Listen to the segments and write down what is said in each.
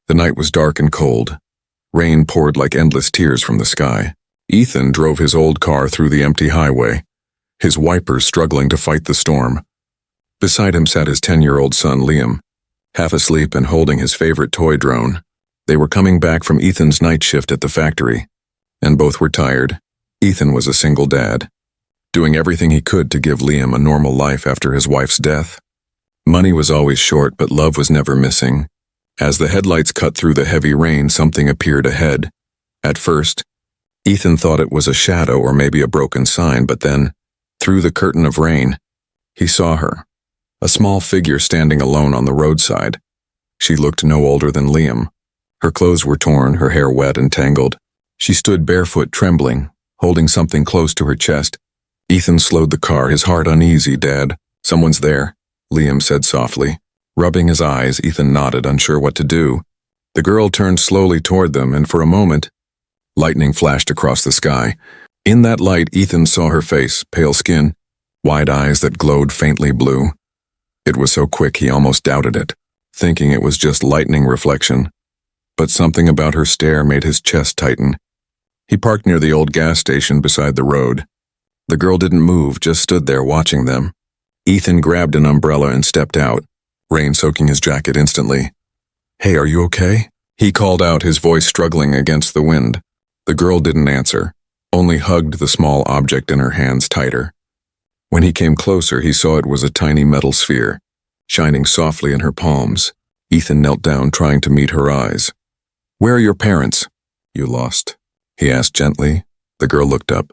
The night was dark and cold. Rain poured like endless tears from the sky. Ethan drove his old car through the empty highway, his wipers struggling to fight the storm. Beside him sat his 10-year-old son, Liam, half asleep and holding his favorite toy drone. They were coming back from Ethan's night shift at the factory, and both were tired. Ethan was a single dad, doing everything he could to give Liam a normal life after his wife's death. Money was always short, but love was never missing. As the headlights cut through the heavy rain, something appeared ahead. At first, Ethan thought it was a shadow or maybe a broken sign, but then, through the curtain of rain, he saw her, a small figure standing alone on the roadside. She looked no older than Liam. Her clothes were torn, her hair wet and tangled. She stood barefoot, trembling, holding something close to her chest. Ethan slowed the car, his heart uneasy. "Dad, someone's there," Liam said softly. Rubbing his eyes, Ethan nodded, unsure what to do. The girl turned slowly toward them, and for a moment, lightning flashed across the sky. In that light, Ethan saw her face, pale skin, wide eyes that glowed faintly blue. It was so quick he almost doubted it, thinking it was just lightning reflection. But something about her stare made his chest tighten. He parked near the old gas station beside the road. The girl didn't move, just stood there watching them. Ethan grabbed an umbrella and stepped out, rain soaking his jacket instantly. "Hey, are you okay?" he called out, his voice struggling against the wind. The girl didn't answer, only hugged the small object in her hands tighter. When he came closer, he saw it was a tiny metal sphere, shining softly in her palms. Ethan knelt down, trying to meet her eyes. "Where are your parents?" "You lost?" he asked gently. The girl looked up,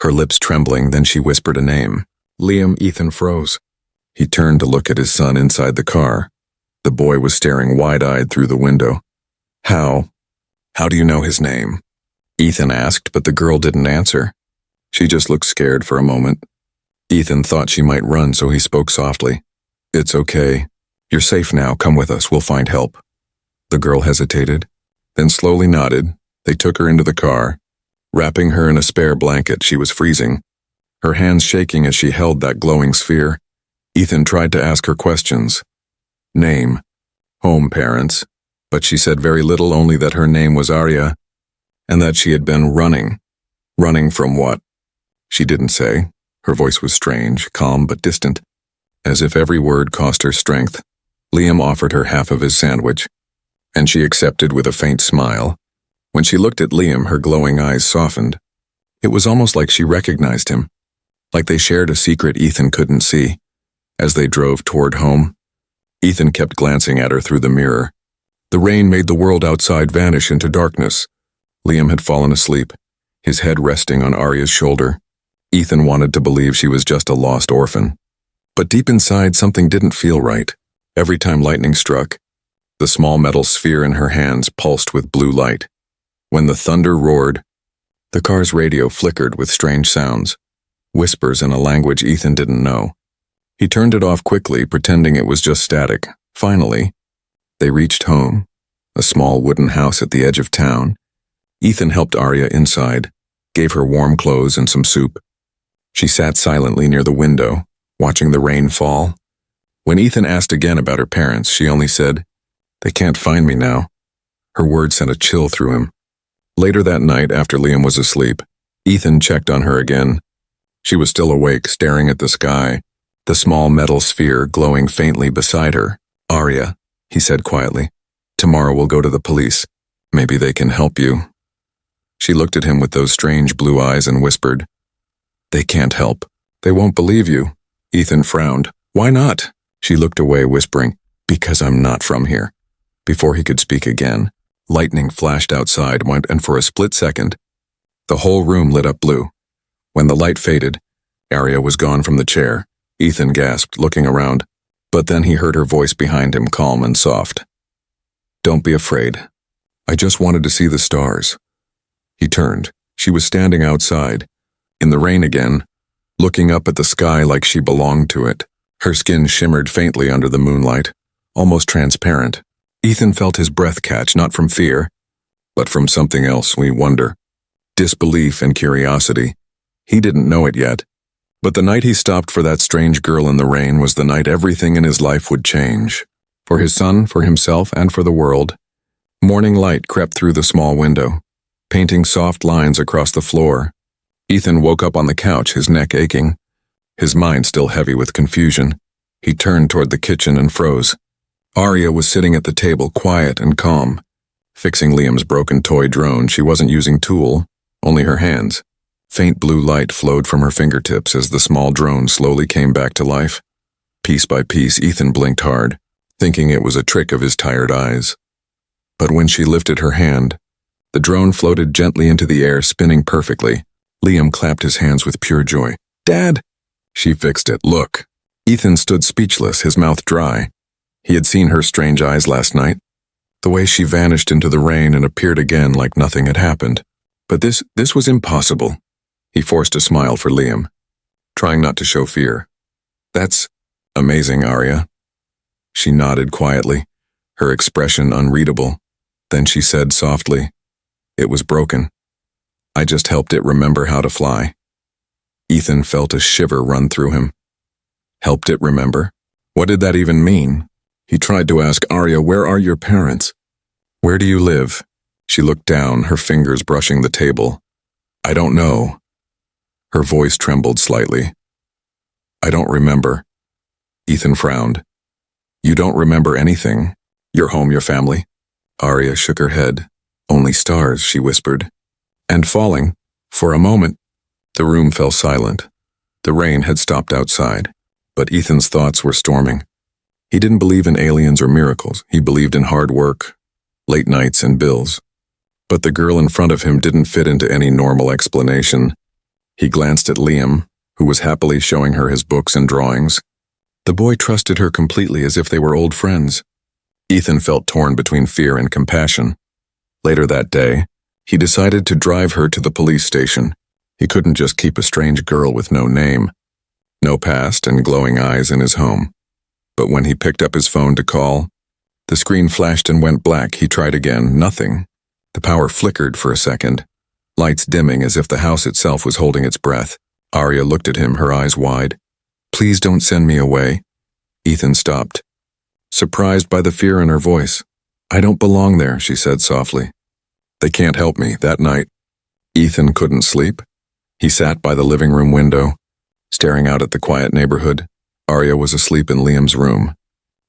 her lips trembling, then she whispered a name. "Liam." Ethan froze. He turned to look at his son inside the car. The boy was staring wide-eyed through the window. How do you know his name?" Ethan asked, but the girl didn't answer. She just looked scared for a moment. Ethan thought she might run, so he spoke softly. "It's okay. You're safe now. Come with us. We'll find help." The girl hesitated, then slowly nodded. They took her into the car, wrapping her in a spare blanket. She was freezing, her hands shaking as she held that glowing sphere. Ethan tried to ask her questions. Name, home, parents, but she said very little, only that her name was Arya, and that she had been running. Running from what? She didn't say. Her voice was strange, calm but distant, as if every word cost her strength. Liam offered her half of his sandwich, and she accepted with a faint smile. When she looked at Liam, her glowing eyes softened. It was almost like she recognized him, like they shared a secret Ethan couldn't see. As they drove toward home, Ethan kept glancing at her through the mirror. The rain made the world outside vanish into darkness. Liam had fallen asleep, his head resting on Arya's shoulder. Ethan wanted to believe she was just a lost orphan. But deep inside, something didn't feel right. Every time lightning struck, the small metal sphere in her hands pulsed with blue light. When the thunder roared, the car's radio flickered with strange sounds, whispers in a language Ethan didn't know. He turned it off quickly, pretending it was just static. Finally, they reached home, a small wooden house at the edge of town. Ethan helped Arya inside, gave her warm clothes and some soup. She sat silently near the window, watching the rain fall. When Ethan asked again about her parents, she only said, "They can't find me now." Her words sent a chill through him. Later that night, after Liam was asleep, Ethan checked on her again. She was still awake, staring at the sky, the small metal sphere glowing faintly beside her. "Arya," he said quietly, "tomorrow we'll go to the police. Maybe they can help you." She looked at him with those strange blue eyes and whispered, "They can't help. They won't believe you." Ethan frowned. "Why not?" She looked away, whispering, "Because I'm not from here." Before he could speak again, lightning flashed outside, and for a split second, the whole room lit up blue. When the light faded, Arya was gone from the chair. Ethan gasped, looking around, but then he heard her voice behind him, calm and soft. "Don't be afraid. I just wanted to see the stars." He turned. She was standing outside, in the rain again, looking up at the sky like she belonged to it. Her skin shimmered faintly under the moonlight, almost transparent. Ethan felt his breath catch, not from fear, but from something else, we wonder. Disbelief and curiosity. He didn't know it yet, but the night he stopped for that strange girl in the rain was the night everything in his life would change. For his son, for himself, and for the world. Morning light crept through the small window, painting soft lines across the floor. Ethan woke up on the couch, his neck aching, his mind still heavy with confusion. He turned toward the kitchen and froze. Arya was sitting at the table, quiet and calm, fixing Liam's broken toy drone. She wasn't using tool, only her hands. Faint blue light flowed from her fingertips as the small drone slowly came back to life. Piece by piece, Ethan blinked hard, thinking it was a trick of his tired eyes. But when she lifted her hand, the drone floated gently into the air, spinning perfectly. Liam clapped his hands with pure joy. "Dad!" She fixed it. "Look." Ethan stood speechless, his mouth dry. He had seen her strange eyes last night, the way she vanished into the rain and appeared again like nothing had happened. But this was impossible. He forced a smile for Liam, trying not to show fear. "That's amazing, Arya." She nodded quietly, her expression unreadable. Then she said softly, "It was broken. I just helped it remember how to fly." Ethan felt a shiver run through him. Helped it remember? What did that even mean? He tried to ask Arya, "Where are your parents? Where do you live?" She looked down, her fingers brushing the table. "I don't know." Her voice trembled slightly. "I don't remember." Ethan frowned. "You don't remember anything? Your home, your family?" Arya shook her head. "Only stars," she whispered. "And falling." For a moment, the room fell silent. The rain had stopped outside, but Ethan's thoughts were storming. He didn't believe in aliens or miracles. He believed in hard work, late nights, and bills. But the girl in front of him didn't fit into any normal explanation. He glanced at Liam, who was happily showing her his books and drawings. The boy trusted her completely, as if they were old friends. Ethan felt torn between fear and compassion. Later that day, he decided to drive her to the police station. He couldn't just keep a strange girl with no name, no past, and glowing eyes in his home. But when he picked up his phone to call, the screen flashed and went black. He tried again. Nothing. The power flickered for a second, lights dimming as if the house itself was holding its breath. Arya looked at him, her eyes wide. "Please don't send me away." Ethan stopped, surprised by the fear in her voice. "I don't belong there," she said softly. "They can't help me." That night, Ethan couldn't sleep. He sat by the living room window, staring out at the quiet neighborhood. Arya was asleep in Liam's room,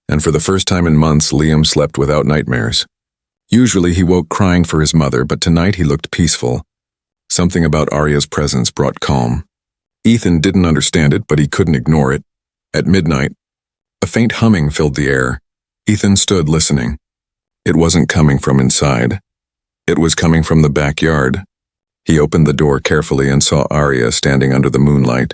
and for the first time in months, Liam slept without nightmares. Usually he woke crying for his mother, but tonight he looked peaceful. Something about Arya's presence brought calm. Ethan didn't understand it, but he couldn't ignore it. At midnight, a faint humming filled the air. Ethan stood listening. It wasn't coming from inside. It was coming from the backyard. He opened the door carefully and saw Arya standing under the moonlight.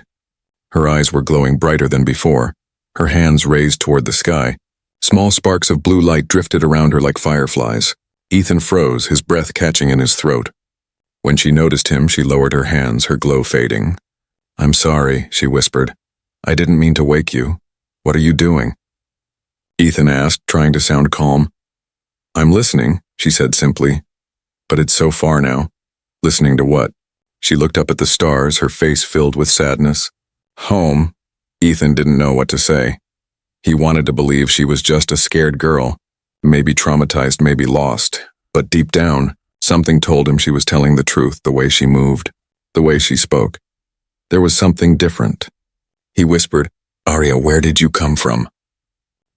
Her eyes were glowing brighter than before, her hands raised toward the sky. Small sparks of blue light drifted around her like fireflies. Ethan froze, his breath catching in his throat. When she noticed him, she lowered her hands, her glow fading. "I'm sorry," she whispered. "I didn't mean to wake you. What are you doing?" Ethan asked, trying to sound calm. "I'm listening," she said simply. "But it's so far now." "Listening to what?" She looked up at the stars, her face filled with sadness. "Home." Ethan didn't know what to say. He wanted to believe she was just a scared girl, maybe traumatized, maybe lost. But deep down, something told him she was telling the truth, the way she moved, the way she spoke. There was something different. He whispered, "Arya, where did you come from?"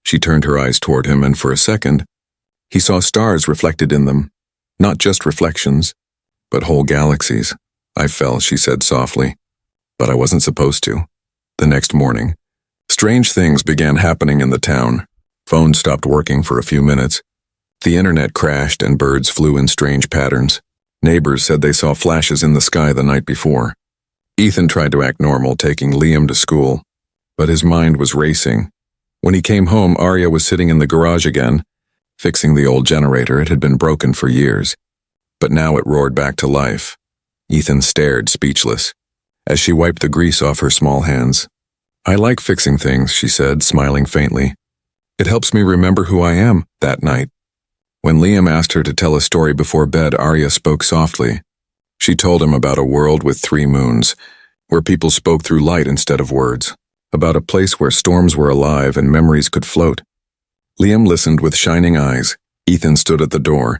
She turned her eyes toward him, and for a second, he saw stars reflected in them. Not just reflections, but whole galaxies. "I fell," she said softly. "But I wasn't supposed to." The next morning, strange things began happening in the town. Phones stopped working for a few minutes. The internet crashed and birds flew in strange patterns. Neighbors said they saw flashes in the sky the night before. Ethan tried to act normal, taking Liam to school, but his mind was racing. When he came home, Arya was sitting in the garage again, fixing the old generator. It had been broken for years, but now it roared back to life. Ethan stared, speechless, as she wiped the grease off her small hands. "I like fixing things," she said, smiling faintly. "It helps me remember who I am." That night, when Liam asked her to tell a story before bed, Arya spoke softly. She told him about a world with 3 moons, where people spoke through light instead of words, about a place where storms were alive and memories could float. Liam listened with shining eyes. Ethan stood at the door,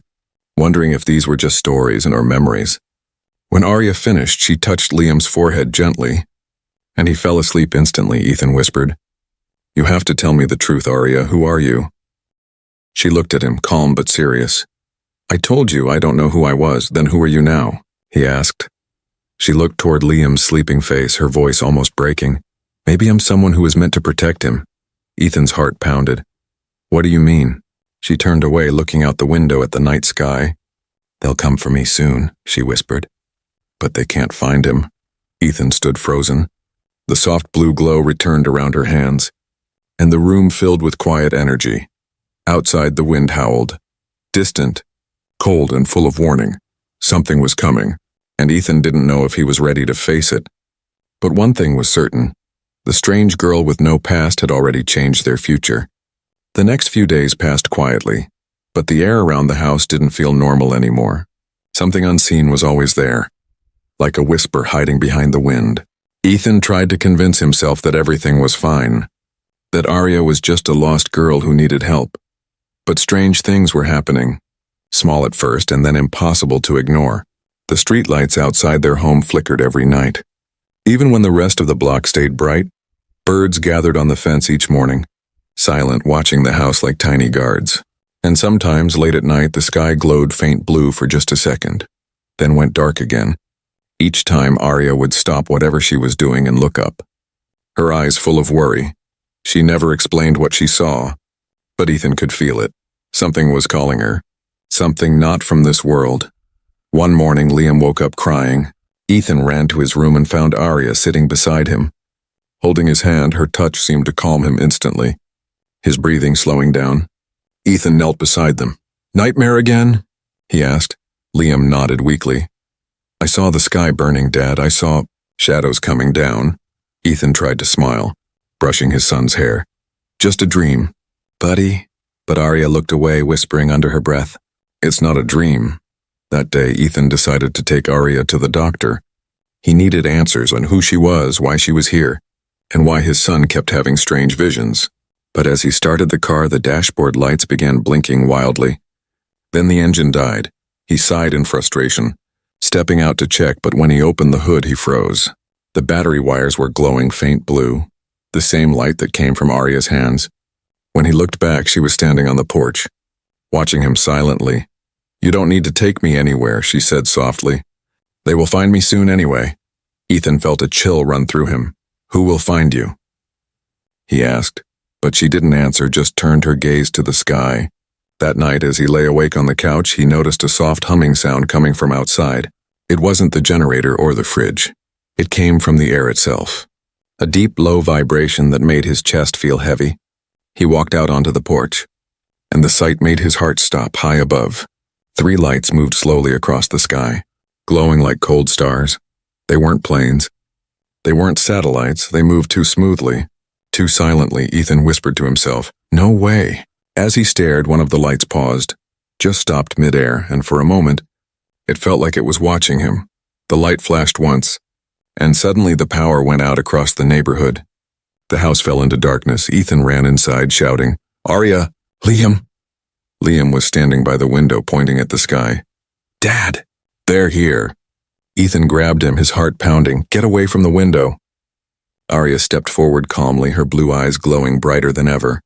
wondering if these were just stories or memories. When Arya finished, she touched Liam's forehead gently, and he fell asleep instantly. Ethan whispered, "You have to tell me the truth, Arya. Who are you?" She looked at him, calm but serious. "I told you I don't know who I was. Then who are you now?" he asked. She looked toward Liam's sleeping face, her voice almost breaking. "Maybe I'm someone who was meant to protect him." Ethan's heart pounded. "What do you mean?" She turned away, looking out the window at the night sky. "They'll come for me soon," she whispered. "But they can't find him." Ethan stood frozen. The soft blue glow returned around her hands, and the room filled with quiet energy. Outside, the wind howled, distant, cold, and full of warning. Something was coming, and Ethan didn't know if he was ready to face it. But one thing was certain. The strange girl with no past had already changed their future. The next few days passed quietly, but the air around the house didn't feel normal anymore. Something unseen was always there, like a whisper hiding behind the wind. Ethan tried to convince himself that everything was fine, that Arya was just a lost girl who needed help. But strange things were happening, small at first and then impossible to ignore. The streetlights outside their home flickered every night. Even when the rest of the block stayed bright, birds gathered on the fence each morning, silent, watching the house like tiny guards. And sometimes, late at night, the sky glowed faint blue for just a second, then went dark again. Each time, Arya would stop whatever she was doing and look up, her eyes full of worry. She never explained what she saw, but Ethan could feel it. Something was calling her, something not from this world. One morning, Liam woke up crying. Ethan ran to his room and found Arya sitting beside him. Holding his hand, her touch seemed to calm him instantly, his breathing slowing down. Ethan knelt beside them. "Nightmare again?" he asked. Liam nodded weakly. "I saw the sky burning, Dad. I saw shadows coming down." Ethan tried to smile, brushing his son's hair. "Just a dream, buddy." But Arya looked away, whispering under her breath, "It's not a dream." That day, Ethan decided to take Arya to the doctor. He needed answers on who she was, why she was here, and why his son kept having strange visions. But as he started the car, the dashboard lights began blinking wildly. Then the engine died. He sighed in frustration, stepping out to check, but when he opened the hood, he froze. The battery wires were glowing faint blue, the same light that came from Arya's hands. When he looked back, she was standing on the porch, watching him silently. "You don't need to take me anywhere," she said softly. "They will find me soon anyway." Ethan felt a chill run through him. "Who will find you?" he asked, but she didn't answer, just turned her gaze to the sky. That night, as he lay awake on the couch, he noticed a soft humming sound coming from outside. It wasn't the generator or the fridge. It came from the air itself. A deep, low vibration that made his chest feel heavy. He walked out onto the porch, and the sight made his heart stop high above. 3 lights moved slowly across the sky, glowing like cold stars. They weren't planes. They weren't satellites. They moved too smoothly, too silently. Ethan whispered to himself, "No way." As he stared, one of the lights paused, just stopped midair, and for a moment, it felt like it was watching him. The light flashed once, and suddenly the power went out across the neighborhood. The house fell into darkness. Ethan ran inside, shouting, "Arya! Liam!" Liam was standing by the window, pointing at the sky. "Dad! They're here!" Ethan grabbed him, his heart pounding. "Get away from the window!" Arya stepped forward calmly, her blue eyes glowing brighter than ever.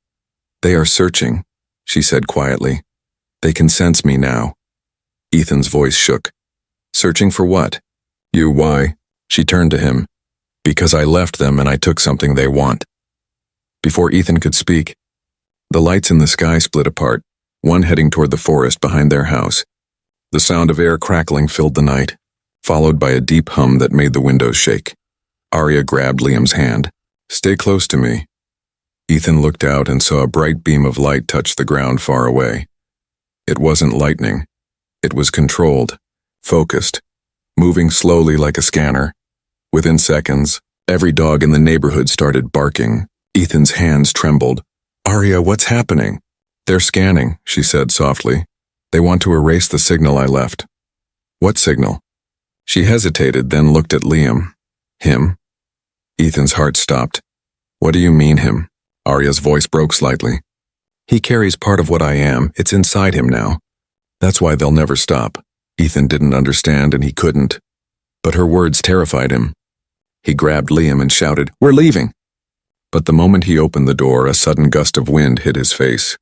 "They are searching," she said quietly. "They can sense me now." Ethan's voice shook. "Searching for what?" "You, why?" She turned to him. "Because I left them and I took something they want." Before Ethan could speak, the lights in the sky split apart, one heading toward the forest behind their house. The sound of air crackling filled the night, followed by a deep hum that made the windows shake. Arya grabbed Liam's hand. "Stay close to me." Ethan looked out and saw a bright beam of light touch the ground far away. It wasn't lightning. It was controlled, focused, moving slowly like a scanner. Within seconds, every dog in the neighborhood started barking. Ethan's hands trembled. "Arya, what's happening?" "They're scanning," she said softly. "They want to erase the signal I left." "What signal?" She hesitated, then looked at Liam. "Him?" Ethan's heart stopped. "What do you mean, him?" Arya's voice broke slightly. "He carries part of what I am. It's inside him now. That's why they'll never stop. Ethan didn't understand and he couldn't. But her words terrified him. He grabbed Liam and shouted, "We're leaving!" But the moment he opened the door, a sudden gust of wind hit his face.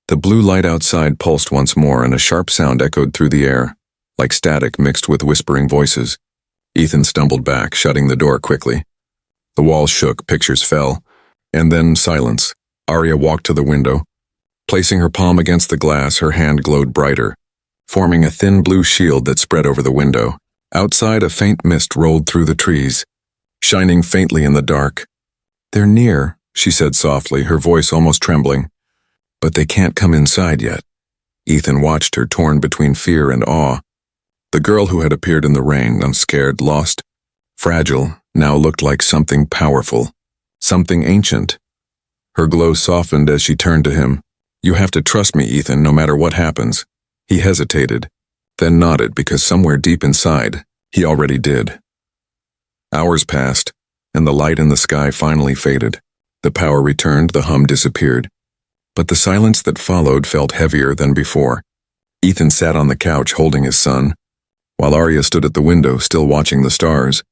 The blue light outside pulsed once more and a sharp sound echoed through the air, like static mixed with whispering voices. Ethan stumbled back, shutting the door quickly. The walls shook, pictures fell, and then silence. Arya walked to the window. Placing her palm against the glass, her hand glowed brighter, forming a thin blue shield that spread over the window. Outside, a faint mist rolled through the trees, shining faintly in the dark. "They're near," she said softly, her voice almost trembling. "But they can't come inside yet." Ethan watched her, torn between fear and awe. The girl who had appeared in the rain, unscared, lost, fragile, now looked like something powerful, something ancient. Her glow softened as she turned to him. "You have to trust me, Ethan, no matter what happens." He hesitated, then nodded because somewhere deep inside, he already did. Hours passed, and the light in the sky finally faded. The power returned, the hum disappeared. But the silence that followed felt heavier than before. Ethan sat on the couch holding his son, while Arya stood at the window still watching the stars.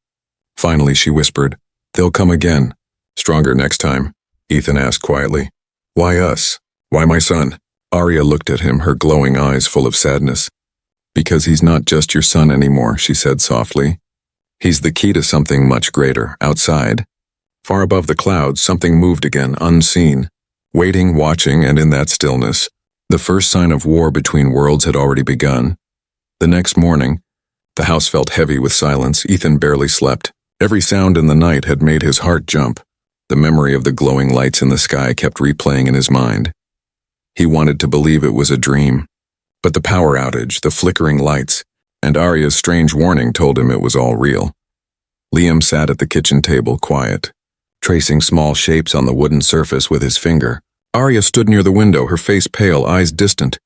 Finally she whispered, "They'll come again. Stronger next time." Ethan asked quietly, "Why us? Why my son?" Arya looked at him, her glowing eyes full of sadness. "Because he's not just your son anymore," she said softly. "He's the key to something much greater, outside." Far above the clouds, something moved again, unseen. Waiting, watching, and in that stillness, the first sign of war between worlds had already begun. The next morning, the house felt heavy with silence. Ethan barely slept. Every sound in the night had made his heart jump. The memory of the glowing lights in the sky kept replaying in his mind. He wanted to believe it was a dream. But the power outage, the flickering lights, and Arya's strange warning told him it was all real. Liam sat at the kitchen table, quiet, tracing small shapes on the wooden surface with his finger. Arya stood near the window, her face pale, eyes distant,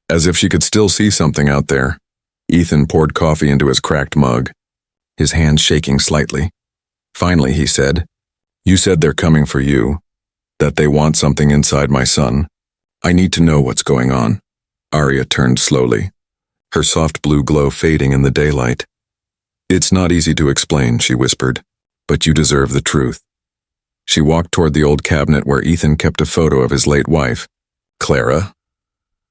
as if she could still see something out there. Ethan poured coffee into his cracked mug, his hands shaking slightly. Finally, he said, "You said they're coming for you, that they want something inside my son. I need to know what's going on." Arya turned slowly, her soft blue glow fading in the daylight. "It's not easy to explain," she whispered, "but you deserve the truth." She walked toward the old cabinet where Ethan kept a photo of his late wife, Clara.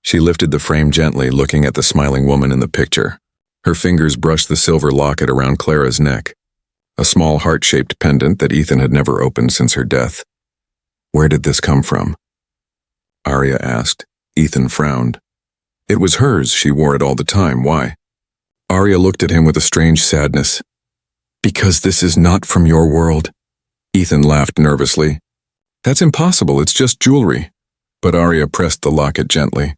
She lifted the frame gently, looking at the smiling woman in the picture. Her fingers brushed the silver locket around Clara's neck, a small heart-shaped pendant that Ethan had never opened since her death. "Where did this come from?" Arya asked. Ethan frowned. "It was hers. She wore it all the time. Why?" Arya looked at him with a strange sadness. "Because this is not from your world." Ethan laughed nervously. "That's impossible. It's just jewelry." But Arya pressed the locket gently,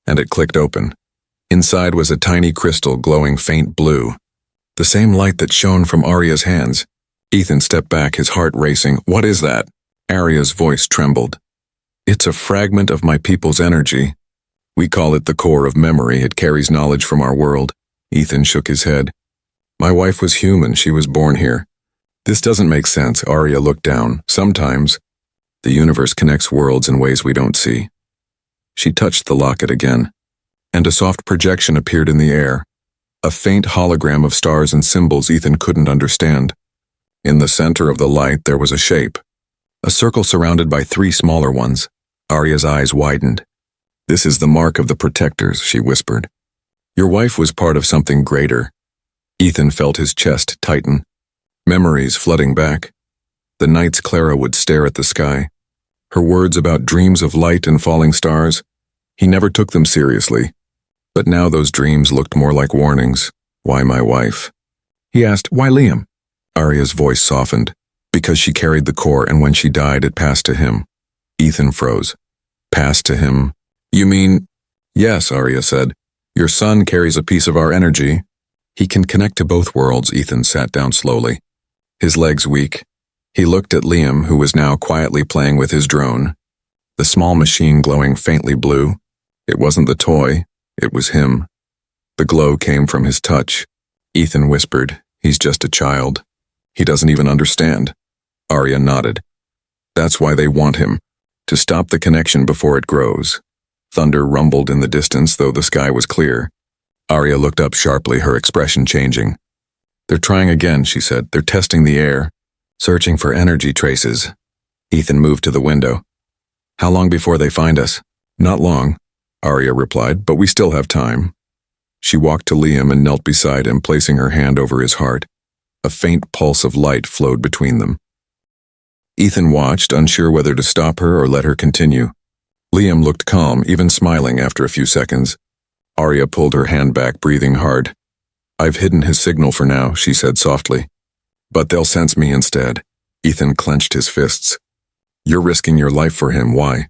and it clicked open. Inside was a tiny crystal glowing faint blue, the same light that shone from Arya's hands. Ethan stepped back, his heart racing. "What is that?" Arya's voice trembled. "It's a fragment of my people's energy. We call it the core of memory. It carries knowledge from our world." Ethan shook his head. "My wife was human. She was born here." "This doesn't make sense." Arya looked down. "Sometimes the universe connects worlds in ways we don't see." She touched the locket again, and a soft projection appeared in the air, a faint hologram of stars and symbols Ethan couldn't understand. In the center of the light there was a shape, a circle surrounded by 3 smaller ones. Arya's eyes widened. "This is the mark of the protectors," she whispered. "Your wife was part of something greater." Ethan felt his chest tighten, memories flooding back. The nights Clara would stare at the sky, her words about dreams of light and falling stars. He never took them seriously. But now those dreams looked more like warnings. "Why my wife?" He asked, "Why Liam?" Arya's voice softened. "Because she carried the core, and when she died, it passed to him." Ethan froze. "Passed to him? You mean—" "Yes," Arya said. "Your son carries a piece of our energy. He can connect to both worlds." Ethan sat down slowly, his legs weak. He looked at Liam, who was now quietly playing with his drone, the small machine glowing faintly blue. It wasn't the toy, it was him. The glow came from his touch. Ethan whispered, "He's just a child. He doesn't even understand." Arya nodded. "That's why they want him, to stop the connection before it grows." Thunder rumbled in the distance, though the sky was clear. Arya looked up sharply, her expression changing. "They're trying again," she said. "They're testing the air, searching for energy traces." Ethan moved to the window. "How long before they find us?" "Not long," Arya replied, "but we still have time." She walked to Liam and knelt beside him, placing her hand over his heart. A faint pulse of light flowed between them. Ethan watched, unsure whether to stop her or let her continue. Liam looked calm, even smiling after a few seconds. Arya pulled her hand back, breathing hard. "I've hidden his signal for now," she said softly. "But they'll sense me instead." Ethan clenched his fists. "You're risking your life for him. Why?"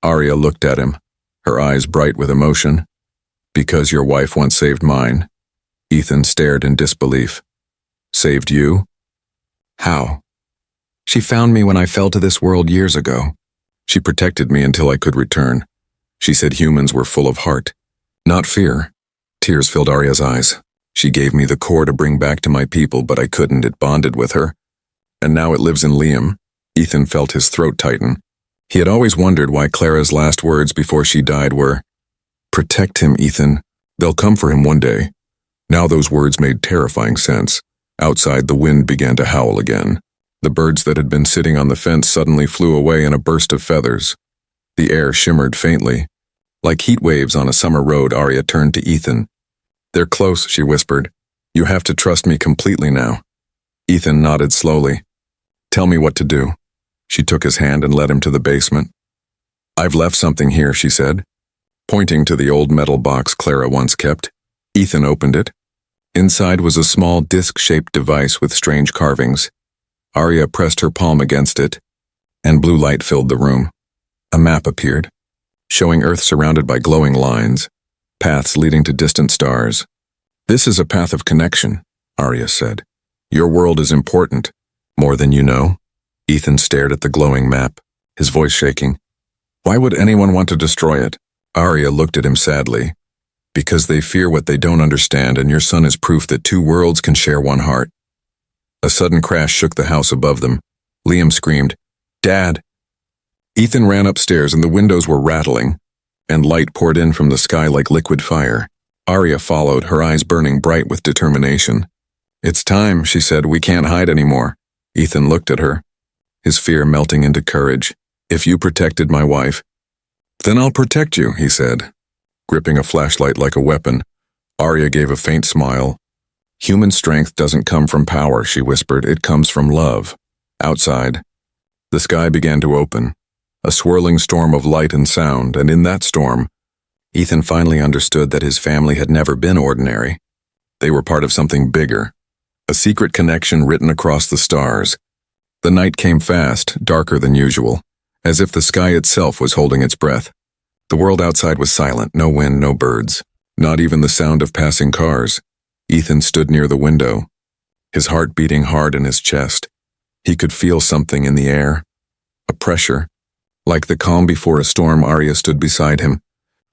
Arya looked at him, her eyes bright with emotion. "Because your wife once saved mine." Ethan stared in disbelief. "Saved you? How?" "She found me when I fell to this world years ago. She protected me until I could return. She said humans were full of heart, not fear." Tears filled Arya's eyes. "She gave me the core to bring back to my people, but I couldn't. It bonded with her. And now it lives in Liam." Ethan felt his throat tighten. He had always wondered why Clara's last words before she died were, "Protect him, Ethan. They'll come for him one day." Now those words made terrifying sense. Outside, the wind began to howl again. The birds that had been sitting on the fence suddenly flew away in a burst of feathers. The air shimmered faintly. Like heat waves on a summer road, Arya turned to Ethan. "They're close," she whispered. "You have to trust me completely now." Ethan nodded slowly. "Tell me what to do." She took his hand and led him to the basement. "I've left something here," she said, pointing to the old metal box Clara once kept. Ethan opened it. Inside was a small disc-shaped device with strange carvings. Arya pressed her palm against it, and blue light filled the room. A map appeared, showing Earth surrounded by glowing lines, paths leading to distant stars. "This is a path of connection," Arya said. "Your world is important, more than you know." Ethan stared at the glowing map, his voice shaking. "Why would anyone want to destroy it?" Arya looked at him sadly. "Because they fear what they don't understand, and your son is proof that two worlds can share one heart." A sudden crash shook the house above them. Liam screamed, "Dad!" Ethan ran upstairs and the windows were rattling, and light poured in from the sky like liquid fire. Arya followed, her eyes burning bright with determination. "It's time," she said. "We can't hide anymore." Ethan looked at her, his fear melting into courage. "If you protected my wife, then I'll protect you," he said, gripping a flashlight like a weapon. Arya gave a faint smile. "Human strength doesn't come from power," she whispered. "It comes from love." Outside, the sky began to open, a swirling storm of light and sound, and in that storm, Ethan finally understood that his family had never been ordinary. They were part of something bigger, a secret connection written across the stars. The night came fast, darker than usual, as if the sky itself was holding its breath. The world outside was silent, no wind, no birds, not even the sound of passing cars. Ethan stood near the window, his heart beating hard in his chest. He could feel something in the air, a pressure. Like the calm before a storm, Arya stood beside him,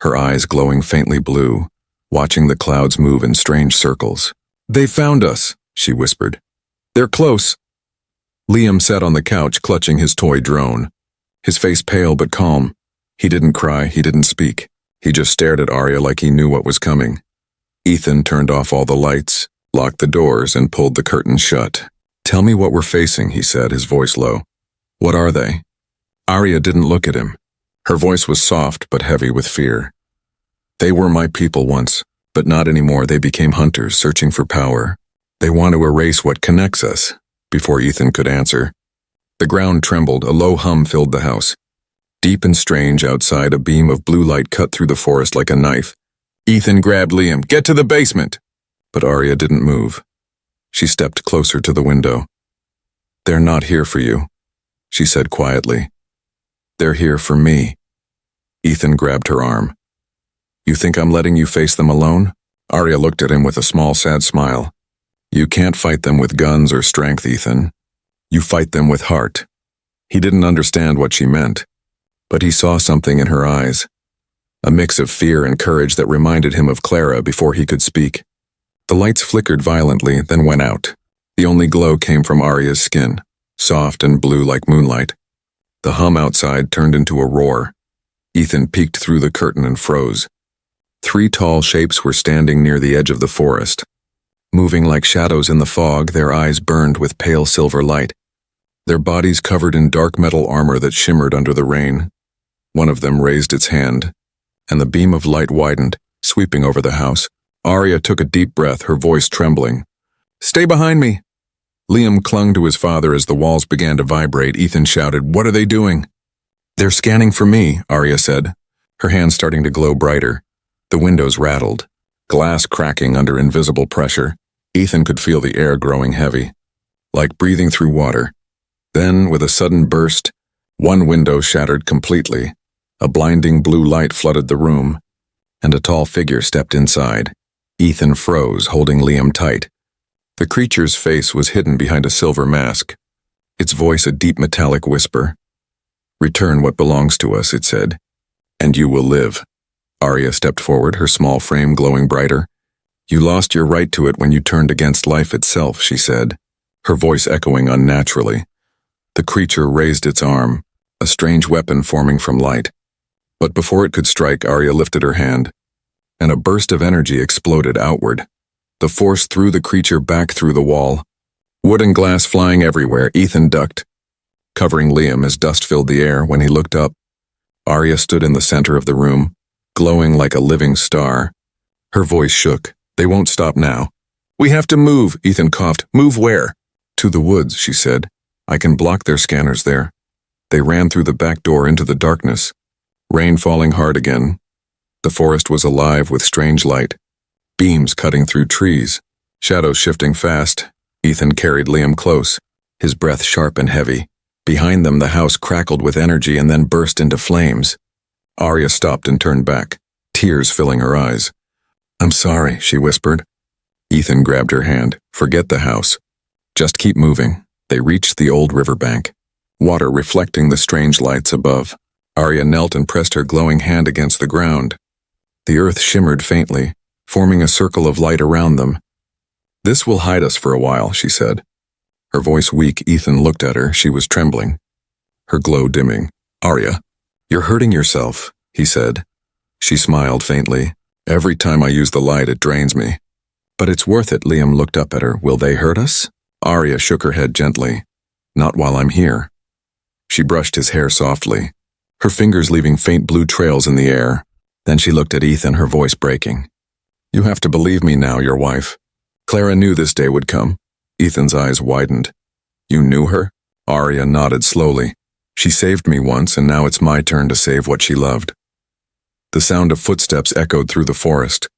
her eyes glowing faintly blue, watching the clouds move in strange circles. "They found us," she whispered. "They're close." Liam sat on the couch, clutching his toy drone, his face pale but calm. He didn't cry, he didn't speak. He just stared at Arya like he knew what was coming. Ethan turned off all the lights, locked the doors, and pulled the curtains shut. "Tell me what we're facing," he said, his voice low. "What are they?" Arya didn't look at him. Her voice was soft but heavy with fear. "They were my people once, but not anymore. They became hunters, searching for power. They want to erase what connects us." Before Ethan could answer, the ground trembled, a low hum filled the house. Deep and strange outside, a beam of blue light cut through the forest like a knife. Ethan grabbed Liam. "Get to the basement!" But Arya didn't move. She stepped closer to the window. "They're not here for you," she said quietly. "They're here for me." Ethan grabbed her arm. "You think I'm letting you face them alone?" Arya looked at him with a small, sad smile. "You can't fight them with guns or strength, Ethan. You fight them with heart." He didn't understand what she meant, but he saw something in her eyes, a mix of fear and courage that reminded him of Clara before he could speak. The lights flickered violently, then went out. The only glow came from Arya's skin, soft and blue like moonlight. The hum outside turned into a roar. Ethan peeked through the curtain and froze. 3 tall shapes were standing near the edge of the forest. Moving like shadows in the fog, their eyes burned with pale silver light. Their bodies covered in dark metal armor that shimmered under the rain. One of them raised its hand, and the beam of light widened, sweeping over the house. Arya took a deep breath, her voice trembling. "Stay behind me!" Liam clung to his father as the walls began to vibrate. Ethan shouted, "What are they doing?" "They're scanning for me," Arya said, her hands starting to glow brighter. The windows rattled, glass cracking under invisible pressure. Ethan could feel the air growing heavy, like breathing through water. Then, with a sudden burst, one window shattered completely. A blinding blue light flooded the room, and a tall figure stepped inside. Ethan froze, holding Liam tight. The creature's face was hidden behind a silver mask, its voice a deep metallic whisper. "Return what belongs to us," it said, "and you will live." Arya stepped forward, her small frame glowing brighter. "You lost your right to it when you turned against life itself," she said, her voice echoing unnaturally. The creature raised its arm, a strange weapon forming from light. But before it could strike, Arya lifted her hand, and a burst of energy exploded outward. The force threw the creature back through the wall. Wood and glass flying everywhere, Ethan ducked, covering Liam as dust filled the air. When he looked up, Arya stood in the center of the room, glowing like a living star. Her voice shook. "They won't stop now." "We have to move," Ethan coughed. "Move where?" "To the woods," she said. "I can block their scanners there." They ran through the back door into the darkness. Rain falling hard again. The forest was alive with strange light, beams cutting through trees, shadows shifting fast. Ethan carried Liam close, his breath sharp and heavy. Behind them, the house crackled with energy and then burst into flames. Arya stopped and turned back, tears filling her eyes. "I'm sorry," she whispered. Ethan grabbed her hand. "Forget the house. Just keep moving." They reached the old riverbank, water reflecting the strange lights above. Arya knelt and pressed her glowing hand against the ground. The earth shimmered faintly, forming a circle of light around them. "This will hide us for a while," she said. Her voice weak, Ethan looked at her. She was trembling, her glow dimming. "Arya, you're hurting yourself," he said. She smiled faintly. "Every time I use the light, it drains me." "But it's worth it." Liam looked up at her. "Will they hurt us?" Arya shook her head gently. "Not while I'm here." She brushed his hair softly, her fingers leaving faint blue trails in the air. Then she looked at Ethan, her voice breaking. "You have to believe me now, your wife. Clara knew this day would come." Ethan's eyes widened. "You knew her?" Arya nodded slowly. "She saved me once, and now it's my turn to save what she loved." The sound of footsteps echoed through the forest.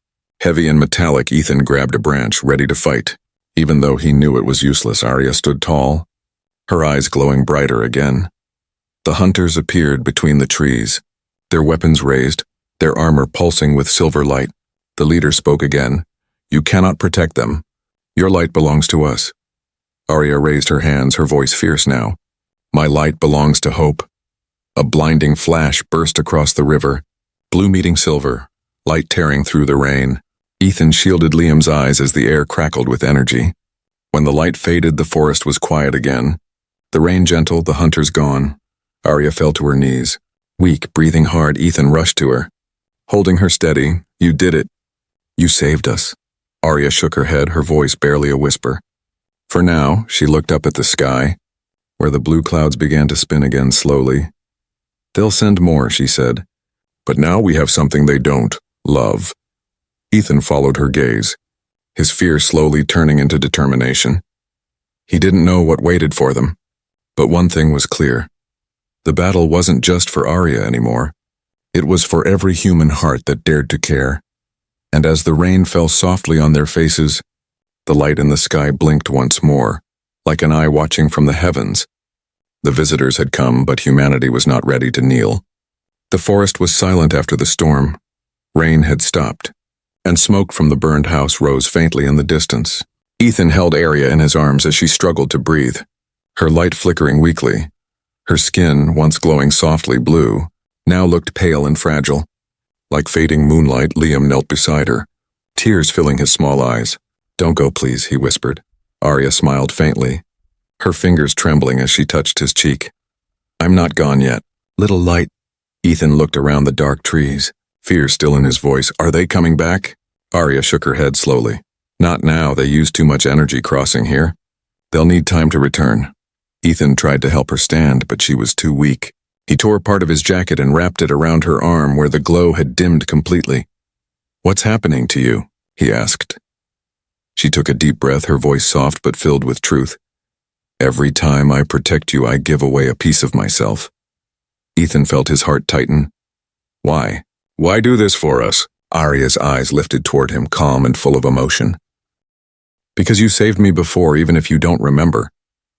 Heavy and metallic, Ethan grabbed a branch, ready to fight. Even though he knew it was useless, Arya stood tall, her eyes glowing brighter again. The hunters appeared between the trees, their weapons raised, their armor pulsing with silver light. The leader spoke again. "You cannot protect them. Your light belongs to us." Arya raised her hands, her voice fierce now. "My light belongs to hope." A blinding flash burst across the river, blue meeting silver, light tearing through the rain. Ethan shielded Liam's eyes as the air crackled with energy. When the light faded, the forest was quiet again. The rain gentle, the hunters gone. Arya fell to her knees. Weak, breathing hard, Ethan rushed to her, holding her steady. "You did it. You saved us." Arya shook her head, her voice barely a whisper. For now, she looked up at the sky, where the blue clouds began to spin again slowly. "They'll send more," she said. "But now we have something they don't, love." Ethan followed her gaze, his fear slowly turning into determination. He didn't know what waited for them, but one thing was clear. The battle wasn't just for Arya anymore. It was for every human heart that dared to care. And as the rain fell softly on their faces, the light in the sky blinked once more, like an eye watching from the heavens. The visitors had come, but humanity was not ready to kneel. The forest was silent after the storm. Rain had stopped, and smoke from the burned house rose faintly in the distance. Ethan held Arya in his arms as she struggled to breathe, her light flickering weakly. Her skin, once glowing softly blue, now looked pale and fragile. Like fading moonlight, Liam knelt beside her, tears filling his small eyes. "Don't go, please," he whispered. Arya smiled faintly, her fingers trembling as she touched his cheek. "I'm not gone yet. Little light." Ethan looked around the dark trees, fear still in his voice. Are they coming back? Arya shook her head slowly. Not now, they used too much energy crossing here. They'll need time to return. Ethan tried to help her stand, but she was too weak. He tore part of his jacket and wrapped it around her arm where the glow had dimmed completely. What's happening to you? He asked. She took a deep breath, her voice soft but filled with truth. Every time I protect you, I give away a piece of myself. Ethan felt his heart tighten. Why? Why do this for us? Arya's eyes lifted toward him, calm and full of emotion. Because you saved me before, even if you don't remember.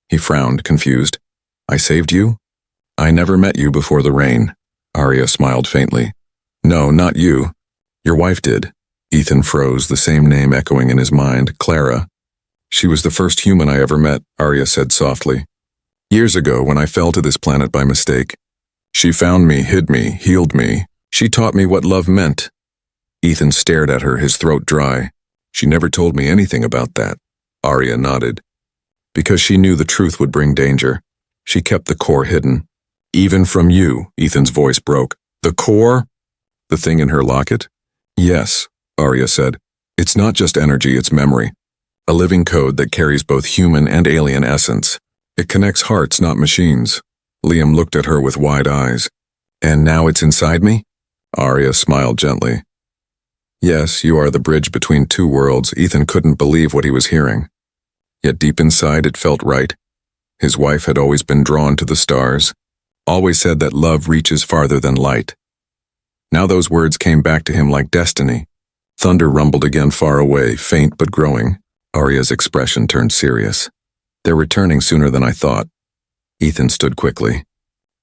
He frowned, confused. I saved you? I never met you before the rain. Arya smiled faintly. No, not you. Your wife did. Ethan froze, the same name echoing in his mind, Clara. She was the first human I ever met, Arya said softly. Years ago, when I fell to this planet by mistake. She found me, hid me, healed me. She taught me what love meant. Ethan stared at her, his throat dry. She never told me anything about that. Arya nodded. Because she knew the truth would bring danger. She kept the core hidden. Even from you, Ethan's voice broke. The core? The thing in her locket? Yes, Arya said. It's not just energy, it's memory. A living code that carries both human and alien essence. It connects hearts, not machines. Liam looked at her with wide eyes. And now it's inside me? Arya smiled gently. Yes, you are the bridge between two worlds. Ethan couldn't believe what he was hearing. Yet deep inside it felt right. His wife had always been drawn to the stars, always said that love reaches farther than light. Now those words came back to him like destiny. Thunder rumbled again far away, faint but growing. Arya's expression turned serious. They're returning sooner than I thought. Ethan stood quickly.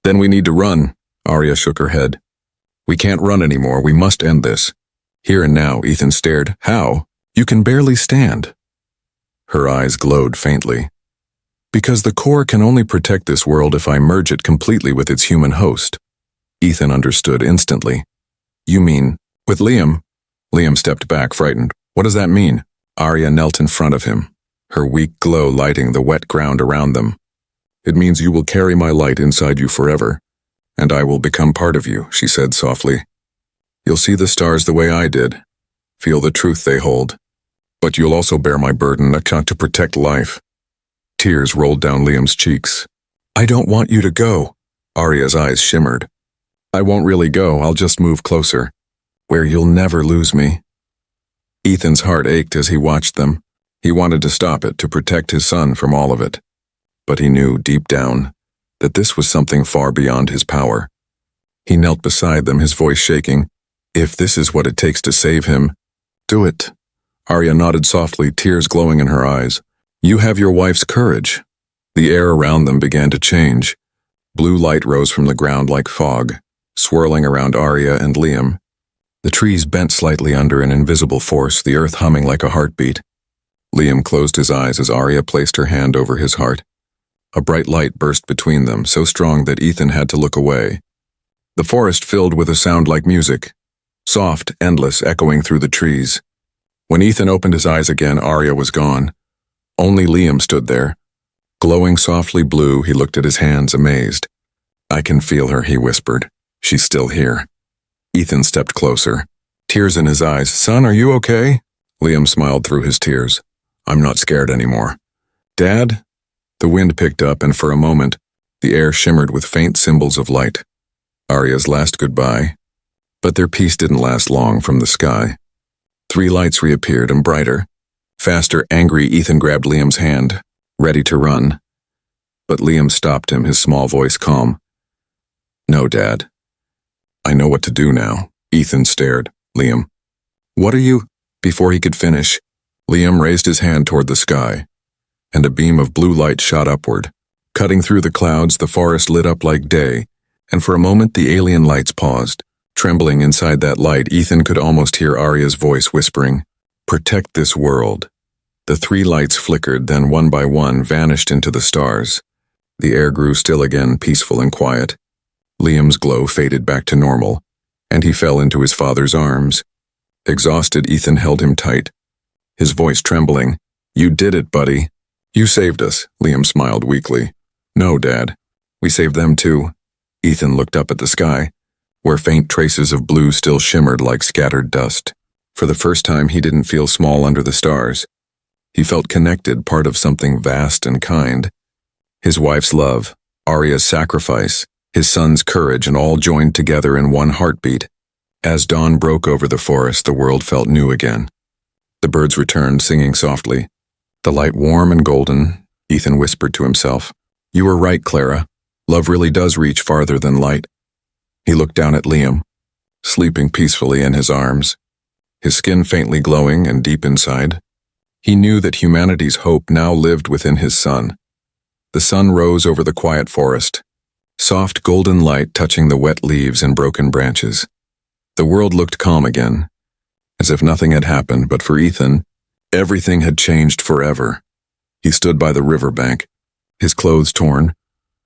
Then we need to run. Arya shook her head. We can't run anymore. We must end this. Here and now, Ethan stared. How? You can barely stand. Her eyes glowed faintly. Because the core can only protect this world if I merge it completely with its human host. Ethan understood instantly. You mean, with Liam? Liam stepped back, frightened. What does that mean? Arya knelt in front of him, her weak glow lighting the wet ground around them. It means you will carry my light inside you forever, and I will become part of you, she said softly. You'll see the stars the way I did, feel the truth they hold. But you'll also bear my burden, to protect life. Tears rolled down Liam's cheeks. I don't want you to go. Arya's eyes shimmered. I won't really go, I'll just move closer, where you'll never lose me. Ethan's heart ached as he watched them. He wanted to stop it, to protect his son from all of it. But he knew, deep down, that this was something far beyond his power. He knelt beside them, his voice shaking. If this is what it takes to save him, do it. Arya nodded softly, tears glowing in her eyes. You have your wife's courage. The air around them began to change. Blue light rose from the ground like fog, swirling around Arya and Liam. The trees bent slightly under an invisible force, the earth humming like a heartbeat. Liam closed his eyes as Arya placed her hand over his heart. A bright light burst between them, so strong that Ethan had to look away. The forest filled with a sound like music, soft, endless, echoing through the trees. When Ethan opened his eyes again, Arya was gone. Only Liam stood there. Glowing softly blue, he looked at his hands, amazed. I can feel her, he whispered. She's still here. Ethan stepped closer, tears in his eyes. Son, are you okay? Liam smiled through his tears. I'm not scared anymore. Dad? The wind picked up, and for a moment, the air shimmered with faint symbols of light. Arya's last goodbye. But their peace didn't last long from the sky. 3 lights reappeared, and brighter. Faster, angry, Ethan grabbed Liam's hand, ready to run. But Liam stopped him, his small voice calm. No, Dad. I know what to do now. Ethan stared. Liam. What are you? Before he could finish, Liam raised his hand toward the sky, and a beam of blue light shot upward. Cutting through the clouds, the forest lit up like day, and for a moment the alien lights paused. Trembling inside that light, Ethan could almost hear Arya's voice whispering, Protect this world. The 3 lights flickered, then one by one vanished into the stars. The air grew still again, peaceful and quiet. Liam's glow faded back to normal, and he fell into his father's arms. Exhausted, Ethan held him tight, his voice trembling. You did it, buddy. You saved us, Liam smiled weakly. No, Dad. We saved them too. Ethan looked up at the sky. where faint traces of blue still shimmered like scattered dust. For the first time, he didn't feel small under the stars. He felt connected, part of something vast and kind. His wife's love, Arya's sacrifice, his son's courage, and all joined together in one heartbeat. As dawn broke over the forest, the world felt new again. The birds returned, singing softly. The light warm and golden, Ethan whispered to himself. You were right, Clara. Love really does reach farther than light. He looked down at Liam, sleeping peacefully in his arms, his skin faintly glowing and deep inside. He knew that humanity's hope now lived within his son. The sun rose over the quiet forest, soft golden light touching the wet leaves and broken branches. The world looked calm again, as if nothing had happened, but for Ethan, everything had changed forever. He stood by the riverbank, his clothes torn,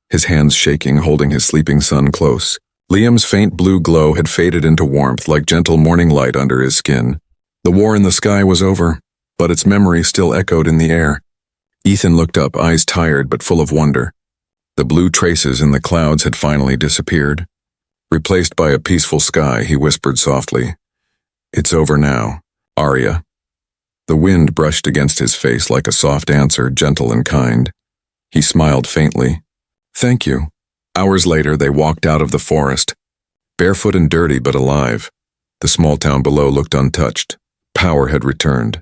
his hands shaking, holding his sleeping son close. Liam's faint blue glow had faded into warmth like gentle morning light under his skin. The war in the sky was over, but its memory still echoed in the air. Ethan looked up, eyes tired but full of wonder. The blue traces in the clouds had finally disappeared. Replaced by a peaceful sky, he whispered softly, It's over now, Arya. The wind brushed against his face like a soft answer, gentle and kind. He smiled faintly. Thank you. Hours later, they walked out of the forest, barefoot and dirty but alive. The small town below looked untouched. Power had returned.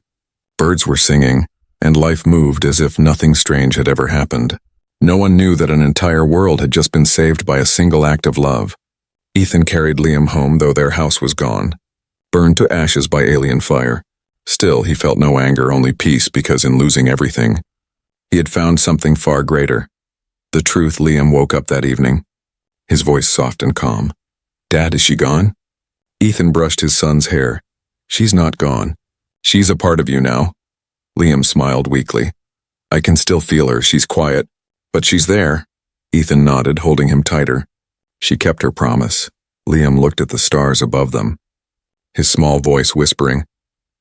Birds were singing, and life moved as if nothing strange had ever happened. No one knew that an entire world had just been saved by a single act of love. Ethan carried Liam home, though their house was gone, burned to ashes by alien fire. Still, he felt no anger, only peace, because in losing everything, he had found something far greater. The truth. Liam woke up that evening, his voice soft and calm. Dad, is she gone? Ethan brushed his son's hair. She's not gone. She's a part of you now. Liam smiled weakly. I can still feel her. She's quiet, but she's there. Ethan nodded, holding him tighter. She kept her promise. Liam looked at the stars above them, his small voice whispering,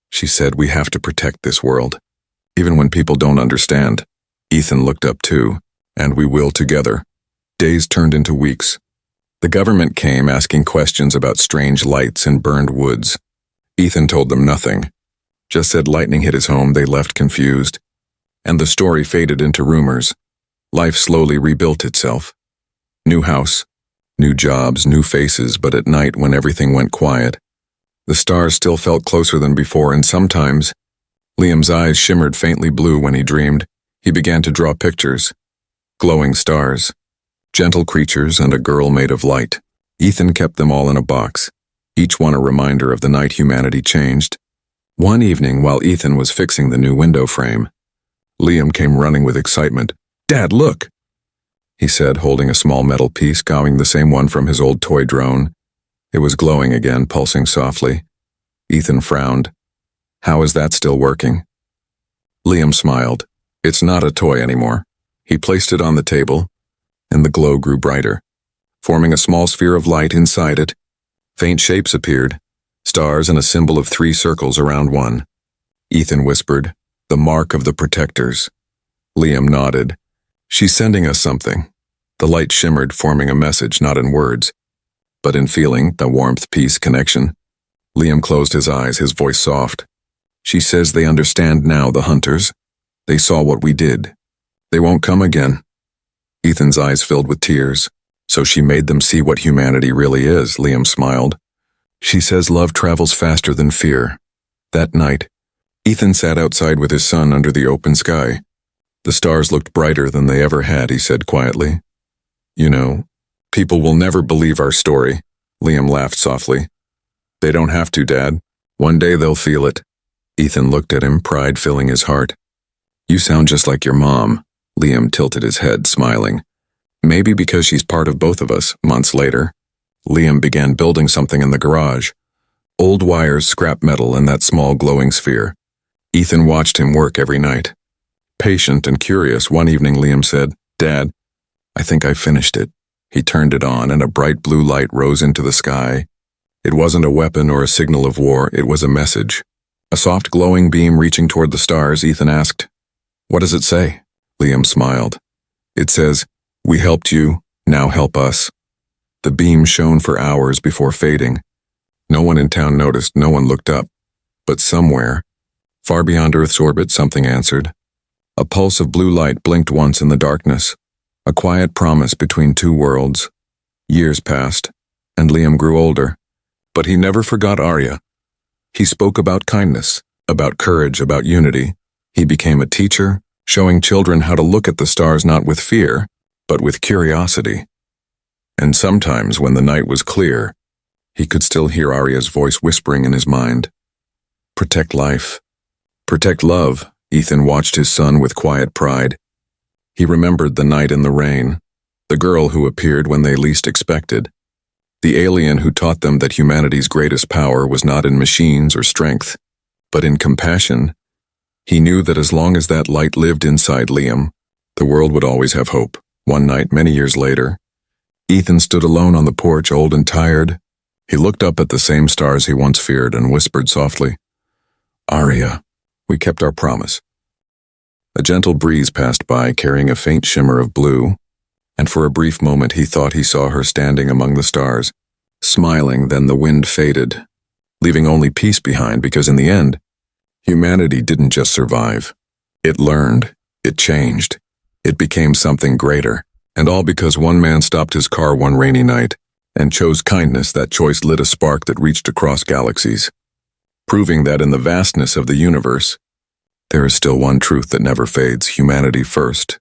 She said we have to protect this world, even when people don't understand. Ethan looked up too. And we will together. Days turned into weeks. The government came asking questions about strange lights and burned woods. Ethan told them nothing, just said lightning hit his home. They left confused, and the story faded into rumors. Life slowly rebuilt itself. New house, new jobs, new faces, but at night when everything went quiet, the stars still felt closer than before, and sometimes Liam's eyes shimmered faintly blue when he dreamed. He began to draw pictures. Glowing stars, gentle creatures, and a girl made of light. Ethan kept them all in a box, each one a reminder of the night humanity changed. One evening, while Ethan was fixing the new window frame, Liam came running with excitement. Dad, look! He said, holding a small metal piece, gawing the same one from his old toy drone. It was glowing again, pulsing softly. Ethan frowned. How is that still working? Liam smiled. It's not a toy anymore. He placed it on the table, and the glow grew brighter, forming a small sphere of light inside it. Faint shapes appeared, stars and a symbol of 3 circles around one. Ethan whispered, The mark of the protectors. Liam nodded. She's sending us something. The light shimmered, forming a message, not in words, but in feeling, the warmth, peace, connection. Liam closed his eyes, his voice soft. She says they understand now, the hunters. They saw what we did. They won't come again. Ethan's eyes filled with tears. So she made them see what humanity really is, Liam smiled. She says love travels faster than fear. That night, Ethan sat outside with his son under the open sky. The stars looked brighter than they ever had, he said quietly. You know, people will never believe our story. Liam laughed softly. They don't have to, Dad. One day they'll feel it. Ethan looked at him, pride filling his heart. You sound just like your mom. Liam tilted his head, smiling. Maybe because she's part of both of us. Months later, Liam began building something in the garage. Old wires, scrap metal, and that small glowing sphere. Ethan watched him work every night. Patient and curious, one evening Liam said, Dad, I think I finished it. He turned it on, and a bright blue light rose into the sky. It wasn't a weapon or a signal of war, it was a message. A soft glowing beam reaching toward the stars. Ethan asked, What does it say? Liam smiled. It says, We helped you, now help us. The beam shone for hours before fading. No one in town noticed, no one looked up. But somewhere, far beyond Earth's orbit, something answered. A pulse of blue light blinked once in the darkness, a quiet promise between two worlds. Years passed, and Liam grew older. But he never forgot Arya. He spoke about kindness, about courage, about unity. He became a teacher, showing children how to look at the stars not with fear, but with curiosity. And sometimes, when the night was clear, he could still hear Arya's voice whispering in his mind. Protect life. Protect love. Ethan watched his son with quiet pride. He remembered the night in the rain, the girl who appeared when they least expected, the alien who taught them that humanity's greatest power was not in machines or strength, but in compassion. He knew that as long as that light lived inside Liam, the world would always have hope. One night, many years later, Ethan stood alone on the porch, old and tired. He looked up at the same stars he once feared and whispered softly, "Arya, we kept our promise." A gentle breeze passed by, carrying a faint shimmer of blue, and for a brief moment he thought he saw her standing among the stars, smiling. Then the wind faded, leaving only peace behind, because in the end, humanity didn't just survive. It learned, it changed, it became something greater, and all because one man stopped his car one rainy night and chose kindness. That choice lit a spark that reached across galaxies, proving that in the vastness of the universe, there is still one truth that never fades: humanity first.